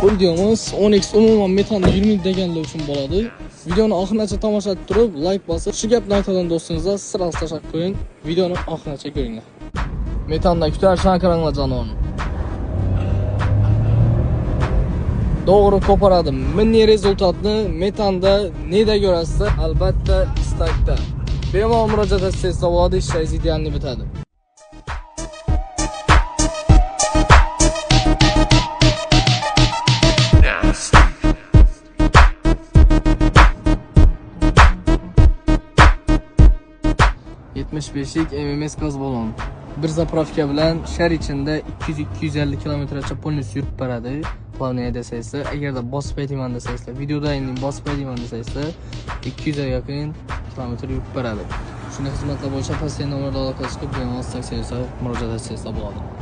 Bu videomuz 10x umuman metanda 20 deganlar uchun bo'ladi. Videoni oxirigacha tomosha qilib turib, like bosib, shu gapni aytadigan do'stingizga sirasiz tashlab qo'ying. Videoni oxirigacha ko'ringlar. Metanda kutar shankaranglar janonim. Doğru koparadim. Milliy rezultatni metanda neda ko'rasiz? Albatta istakda. Bemalol murojaat etsangiz bo'ladi, ishingiz idealni bitadi. lik MMS gaz balon. Bir zapravka bilan shar ichida 200-250 km/h polnis yurib boradi. Plavniya desangizlar, agarda bosib aytayman desangizlar, videoda endi bosib aytayman desangizlar, 200 ga yaqin kilometr yurib boradi. Shunday xizmatlar bo'yicha pastdagi nomerda aloqa qilib, bemalol murojaat etsangiz bo'ladi.